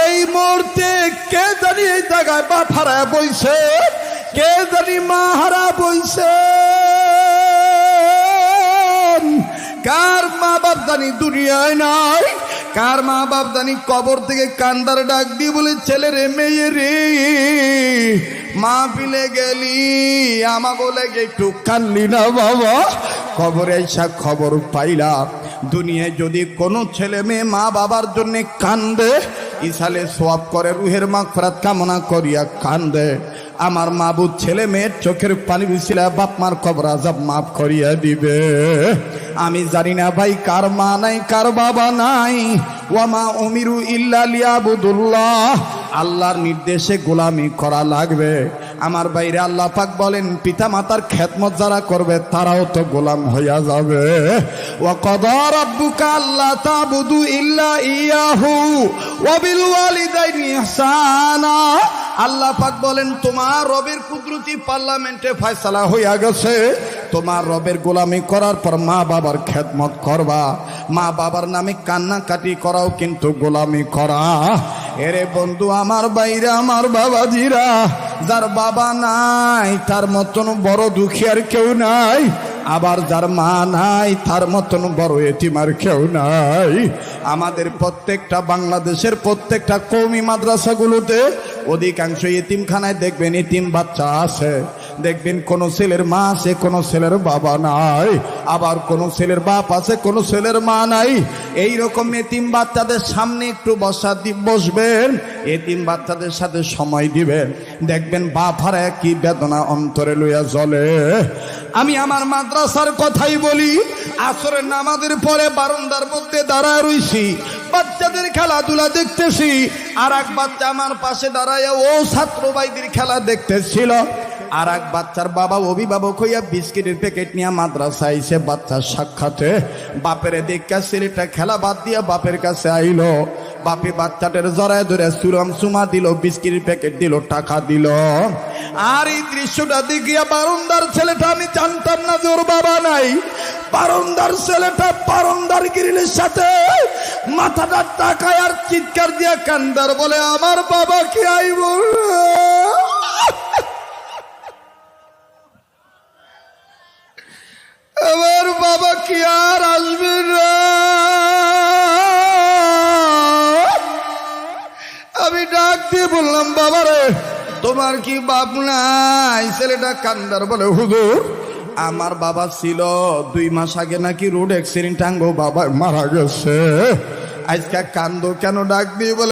এই মুহূর্তে কে জানি এই জায়গায় বাপ হারায় বইছে, কে জানি মা হারা বইছে। কার মা বাপ জানি দুনিয়ায় নাই, কার মা বাপ জানি কবর থেকে কান্দার ডাক দিয়ে বলে, ছেলে রে মেয়ে রে মা পিলে গেলি আমা বলে একটু কানলি না বাবা। কবরে এসা খবর পাইলাম দুনিয়ায় যদি কোনো ছেলে মেয়ে মা বাবার জন্য কান্দে, ইসালে সোয়াব করে রুহের মাগফিরাত কামনা করিয়া কান্দে, আমার মাবুদ ছেলে মেয়ের চোখের পানি বিছিলা বাপ মার কবর আযাব মাফ করিয়া দিবে। আমি জানি না ভাই কার মা নাই কার বাবা নাই। ওয়ামা উমিরু ইল্লা লিয়াবুদুল্লাহ, আল্লাহর নির্দেশে গোলামি করা লাগবে। আমার বাইরে আল্লাহ পাক বলেন পিতা মাতার খেদমত যারা করবে তারাও তো গোলাম হইয়া যাবে। ওয়া কাদা রাব্বুকা আল্লা তা'বুদু ইল্লা ইয়াহু ওয়া বিল ওয়ালিদাইনি ইহসানা। আল্লাহ পাক বলেন তোমার রবের কুদরতি পার্লামেন্টে ফয়সালা হইয়া গেছে, তোমার রবের গোলামি করার পর মা বাবার খেদমত করবা। মা বাবার নামে কান্নাকাটি করাও কিন্তু গোলামি করা। এরে বন্ধু আমার বাইরে আমার বাবাজিরা, যার বাবা নাই তার মতন বড় দুঃখী আর কেউ নাই, আবার যার মা নাই তার মতন বড় এতিম আর কেউ নাই। আমাদের প্রত্যেকটা বাংলাদেশের প্রত্যেকটা কওমি মাদ্রাসাগুলোতে অধিকাংশ এতিমখানায় দেখবেন এতিম বাচ্চা আছে, দেখবেন কোন ছেলের মা আছে কোন ছেলের বাবা নাই, আবার কোন ছেলের বাপ আছে কোন ছেলের মা নাই। এইরকম এতিম বাচ্চাদের সামনে একটু বসবেন, এতিম বাচ্চাদের সাথে সময় দিবেন, দেখবেন বাপ হারায় কি বেদনা অন্তরে লইয়া জ্বলে। আমি আমার মাদ্রাসার কথাই বলি, আসরের নামাজের পরে বারান্দার মধ্যে দাঁড়ায় রইছি, বাচ্চাদের খেলাধুলা দেখতেছি, আর এক বাচ্চা আমার পাশে দাঁড়ায় ও ছাত্র ভাইদের খেলা দেখতেছিল। আর এক বাচ্চার বাবা অভিভাবক হইয়া বিস্কিটের প্যাকেট নিয়ে মাদ্রাসায় এসে বাচ্চার সাক্ষাতে বাপের দেখা ছেলেটা খেলা বাদ দিয়া বাপের কাছে আইলো। বাপে বাচ্চাটার জড়ায় ধরে সুরম সুমা দিল, বিস্কিটের প্যাকেট দিল, টাকা দিল। আর এই দৃশ্যটা দেখিয়া বারান্দার ছেলেটা, আমি জানতাম না যে ওর বাবা নাই, বারান্দার ছেলেটা বারান্দার গ্রিলের সাথে মাথাটা টাকায় আর চিৎকার দিয়া কান্দার বলে, আমার বাবা কি আইব, আমার বাবা কি আর আসবে না। আমি ডাক দিয়ে বললাম, বাবা রে তোমার কি বাপ নাই? ছেলেটা কান্দার বলে, হুজুর আমার বাবা ছিল, 2 মাস আগে নাকি রোড অ্যাক্সিডেন্ট আঙ্গো বাবা মারা গেছে। আজকে কান্দো কেন? ডাক দিয়ে বলে